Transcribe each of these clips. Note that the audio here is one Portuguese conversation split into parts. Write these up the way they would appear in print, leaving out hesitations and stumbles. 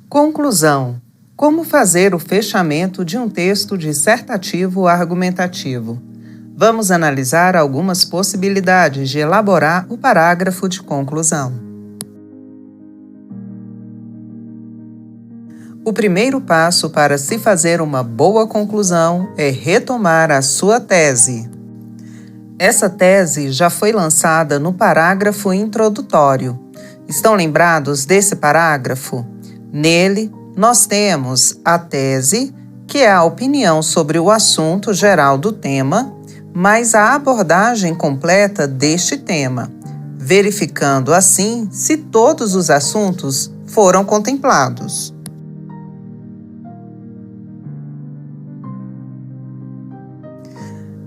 Conclusão. Como fazer o fechamento de um texto dissertativo argumentativo? Vamos analisar algumas possibilidades de elaborar o parágrafo de conclusão. O primeiro passo para se fazer uma boa conclusão é retomar a sua tese. Essa tese já foi lançada no parágrafo introdutório. Estão lembrados desse parágrafo? Nele, nós temos a tese, que é a opinião sobre o assunto geral do tema, mais a abordagem completa deste tema, verificando assim se todos os assuntos foram contemplados.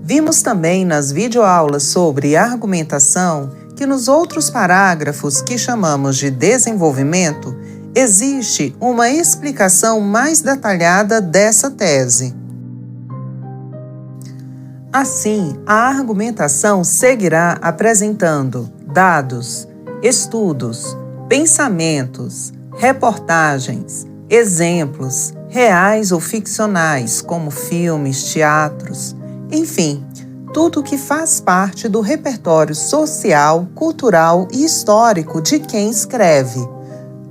Vimos também nas videoaulas sobre argumentação que nos outros parágrafos que chamamos de desenvolvimento, existe uma explicação mais detalhada dessa tese. Assim, a argumentação seguirá apresentando dados, estudos, pensamentos, reportagens, exemplos, reais ou ficcionais, como filmes, teatros, enfim, tudo que faz parte do repertório social, cultural e histórico de quem escreve,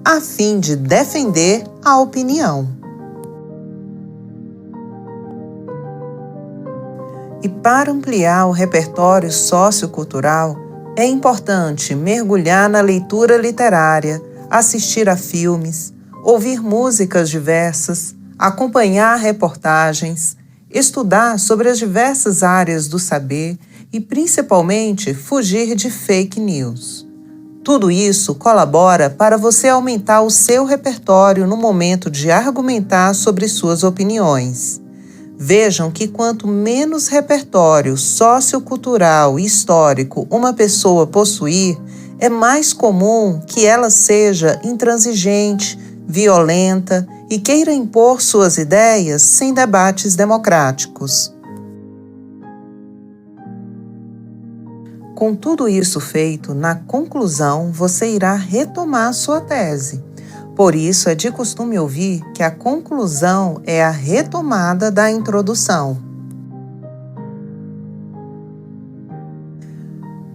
a fim de defender a opinião. E para ampliar o repertório sociocultural, é importante mergulhar na leitura literária, assistir a filmes, ouvir músicas diversas, acompanhar reportagens, estudar sobre as diversas áreas do saber e, principalmente, fugir de fake news. Tudo isso colabora para você aumentar o seu repertório no momento de argumentar sobre suas opiniões. Vejam que quanto menos repertório sociocultural e histórico uma pessoa possuir, é mais comum que ela seja intransigente, violenta e queira impor suas ideias sem debates democráticos. Com tudo isso feito, na conclusão você irá retomar sua tese. Por isso é de costume ouvir que a conclusão é a retomada da introdução.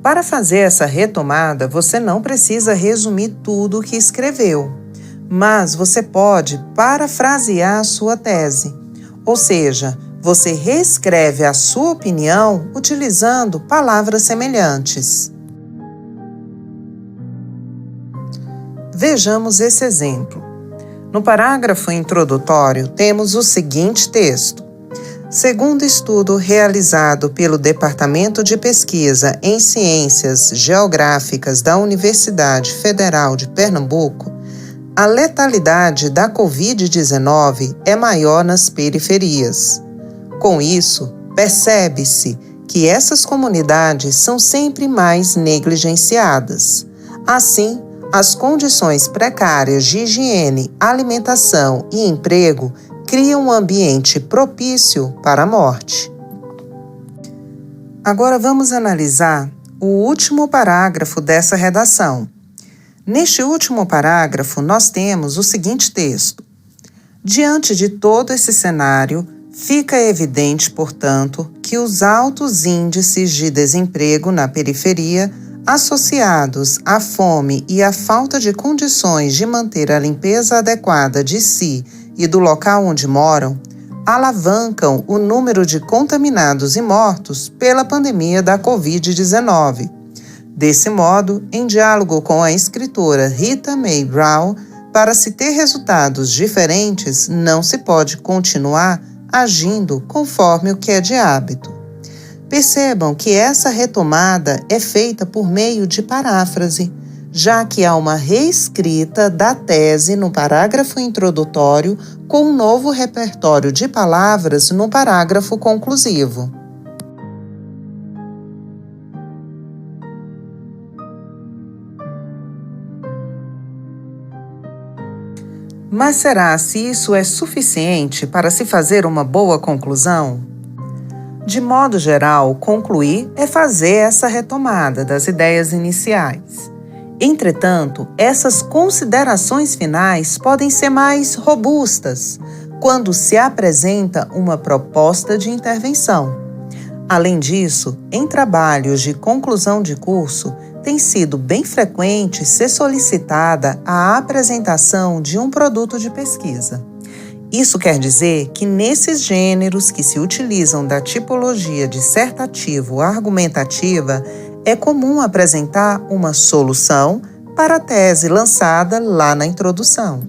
Para fazer essa retomada, você não precisa resumir tudo o que escreveu, mas você pode parafrasear a sua tese, ou seja, você reescreve a sua opinião utilizando palavras semelhantes. Vejamos esse exemplo. No parágrafo introdutório, temos o seguinte texto. Segundo estudo realizado pelo Departamento de Pesquisa em Ciências Geográficas da Universidade Federal de Pernambuco, a letalidade da Covid-19 é maior nas periferias. Com isso, percebe-se que essas comunidades são sempre mais negligenciadas. Assim, as condições precárias de higiene, alimentação e emprego criam um ambiente propício para a morte. Agora vamos analisar o último parágrafo dessa redação. Neste último parágrafo, nós temos o seguinte texto. Diante de todo esse cenário, fica evidente, portanto, que os altos índices de desemprego na periferia, associados à fome e à falta de condições de manter a limpeza adequada de si e do local onde moram, alavancam o número de contaminados e mortos pela pandemia da Covid-19. Desse modo, em diálogo com a escritora Rita Mae Brown, para se ter resultados diferentes, não se pode continuar agindo conforme o que é de hábito. Percebam que essa retomada é feita por meio de paráfrase, já que há uma reescrita da tese no parágrafo introdutório com um novo repertório de palavras no parágrafo conclusivo. Mas será se isso é suficiente para se fazer uma boa conclusão? De modo geral, concluir é fazer essa retomada das ideias iniciais. Entretanto, essas considerações finais podem ser mais robustas quando se apresenta uma proposta de intervenção. Além disso, em trabalhos de conclusão de curso, tem sido bem frequente ser solicitada a apresentação de um produto de pesquisa. Isso quer dizer que nesses gêneros que se utilizam da tipologia dissertativo-argumentativa, é comum apresentar uma solução para a tese lançada lá na introdução.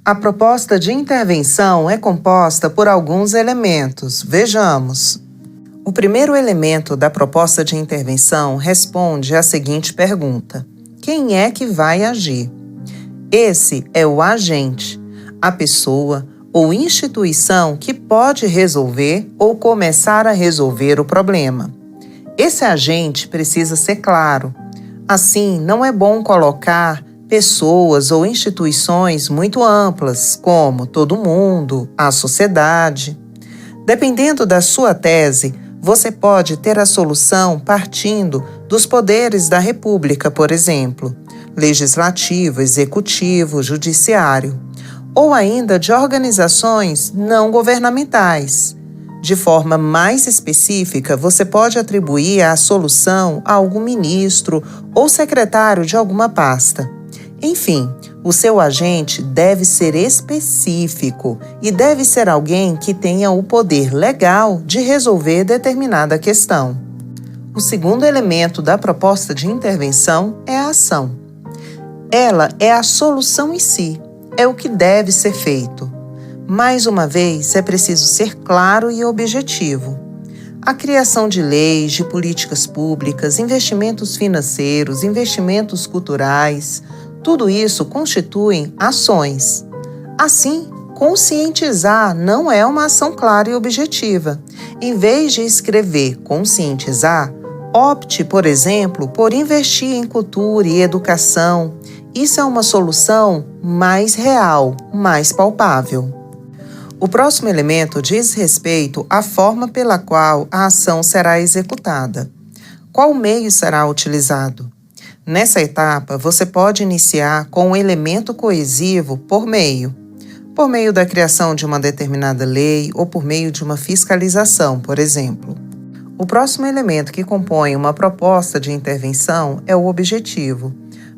A proposta de intervenção é composta por alguns elementos. Vejamos. O primeiro elemento da proposta de intervenção responde à seguinte pergunta: quem é que vai agir? Esse é o agente, a pessoa ou instituição que pode resolver ou começar a resolver o problema. Esse agente precisa ser claro. Assim, não é bom colocar pessoas ou instituições muito amplas, como todo mundo, a sociedade. Dependendo da sua tese, você pode ter a solução partindo dos poderes da República, por exemplo, legislativo, executivo, judiciário, ou ainda de organizações não governamentais. De forma mais específica, você pode atribuir a solução a algum ministro ou secretário de alguma pasta. Enfim, o seu agente deve ser específico e deve ser alguém que tenha o poder legal de resolver determinada questão. O segundo elemento da proposta de intervenção é a ação. Ela é a solução em si, é o que deve ser feito. Mais uma vez, é preciso ser claro e objetivo. A criação de leis, de políticas públicas, investimentos financeiros, investimentos culturais, tudo isso constituem ações. Assim, conscientizar não é uma ação clara e objetiva. Em vez de escrever conscientizar, opte, por exemplo, por investir em cultura e educação. Isso é uma solução mais real, mais palpável. O próximo elemento diz respeito à forma pela qual a ação será executada. Qual meio será utilizado? Nessa etapa, você pode iniciar com um elemento coesivo por meio da criação de uma determinada lei ou por meio de uma fiscalização, por exemplo. O próximo elemento que compõe uma proposta de intervenção é o objetivo.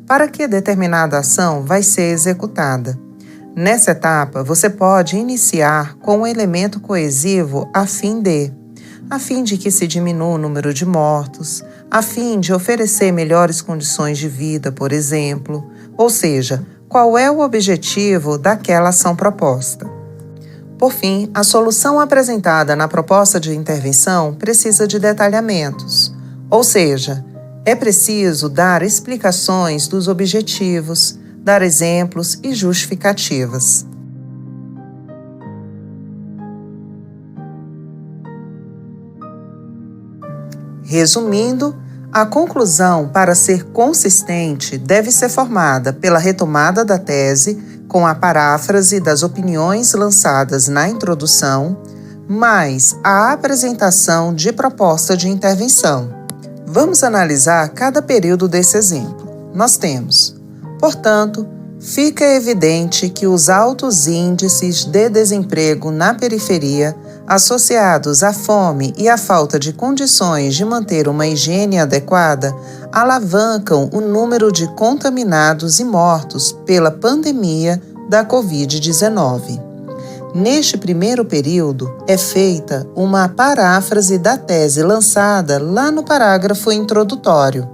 Para que determinada ação vai ser executada? Nessa etapa, você pode iniciar com um elemento coesivo a fim de que se diminua o número de mortos, a fim de oferecer melhores condições de vida, por exemplo. Ou seja, qual é o objetivo daquela ação proposta? Por fim, a solução apresentada na proposta de intervenção precisa de detalhamentos. Ou seja, é preciso dar explicações dos objetivos, dar exemplos e justificativas. Resumindo, a conclusão, para ser consistente, deve ser formada pela retomada da tese, com a paráfrase das opiniões lançadas na introdução, mais a apresentação de proposta de intervenção. Vamos analisar cada período desse exemplo. Nós temos, portanto, fica evidente que os altos índices de desemprego na periferia, associados à fome e à falta de condições de manter uma higiene adequada, alavancam o número de contaminados e mortos pela pandemia da Covid-19. Neste primeiro período, é feita uma paráfrase da tese lançada lá no parágrafo introdutório.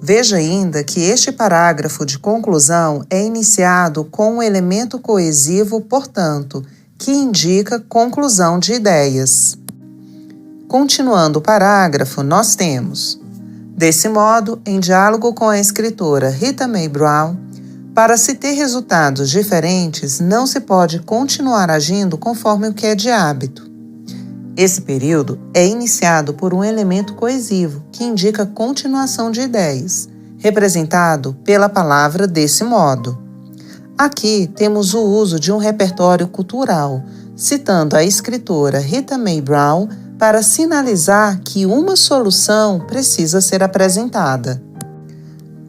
Veja ainda que este parágrafo de conclusão é iniciado com um elemento coesivo, portanto, que indica conclusão de ideias. Continuando o parágrafo, nós temos: desse modo, em diálogo com a escritora Rita Mae Brown, para se ter resultados diferentes, não se pode continuar agindo conforme o que é de hábito. Esse período é iniciado por um elemento coesivo, que indica continuação de ideias, representado pela palavra desse modo. Aqui temos o uso de um repertório cultural, citando a escritora Rita Mae Brown para sinalizar que uma solução precisa ser apresentada.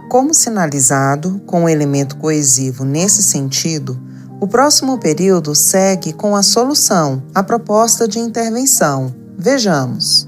Como sinalizado com o elemento coesivo nesse sentido, o próximo período segue com a solução, a proposta de intervenção. Vejamos.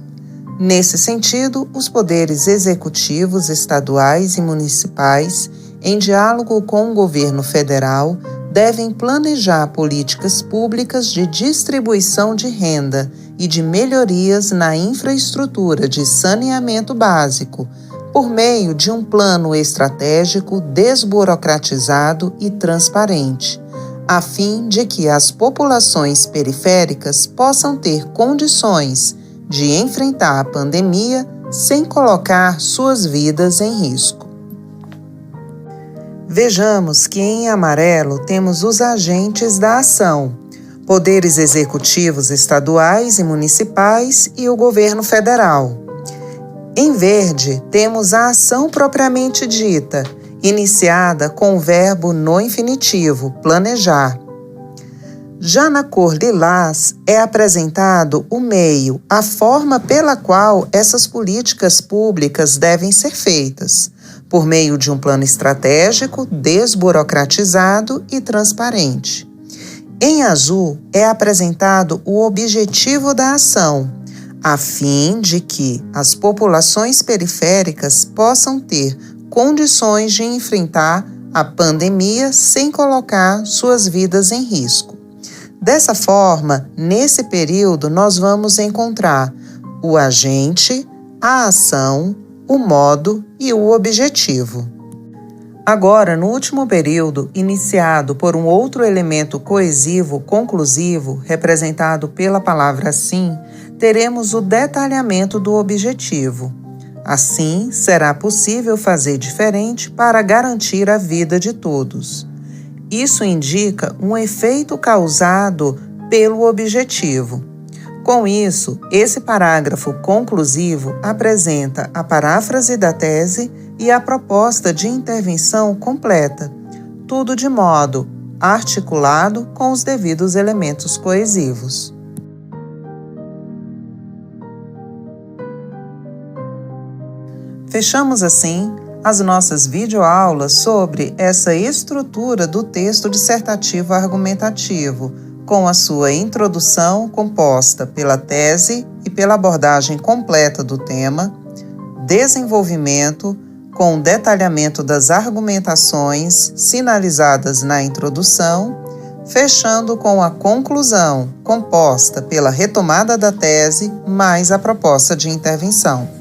Nesse sentido, os poderes executivos estaduais e municipais, em diálogo com o governo federal, devem planejar políticas públicas de distribuição de renda e de melhorias na infraestrutura de saneamento básico, por meio de um plano estratégico desburocratizado e transparente, a fim de que as populações periféricas possam ter condições de enfrentar a pandemia sem colocar suas vidas em risco. Vejamos que em amarelo temos os agentes da ação, poderes executivos estaduais e municipais e o governo federal. Em verde, temos a ação propriamente dita, iniciada com o verbo no infinitivo, planejar. Já na cor lilás, é apresentado o meio, a forma pela qual essas políticas públicas devem ser feitas, por meio de um plano estratégico, desburocratizado e transparente. Em azul, é apresentado o objetivo da ação, a fim de que as populações periféricas possam ter condições de enfrentar a pandemia sem colocar suas vidas em risco. Dessa forma, nesse período, nós vamos encontrar o agente, a ação, o modo e o objetivo. Agora, no último período, iniciado por um outro elemento coesivo conclusivo, representado pela palavra sim, teremos o detalhamento do objetivo. Assim, será possível fazer diferente para garantir a vida de todos. Isso indica um efeito causado pelo objetivo. Com isso, esse parágrafo conclusivo apresenta a paráfrase da tese e a proposta de intervenção completa, tudo de modo articulado com os devidos elementos coesivos. Fechamos assim as nossas videoaulas sobre essa estrutura do texto dissertativo argumentativo, com a sua introdução composta pela tese e pela abordagem completa do tema, desenvolvimento com o detalhamento das argumentações sinalizadas na introdução, fechando com a conclusão composta pela retomada da tese mais a proposta de intervenção.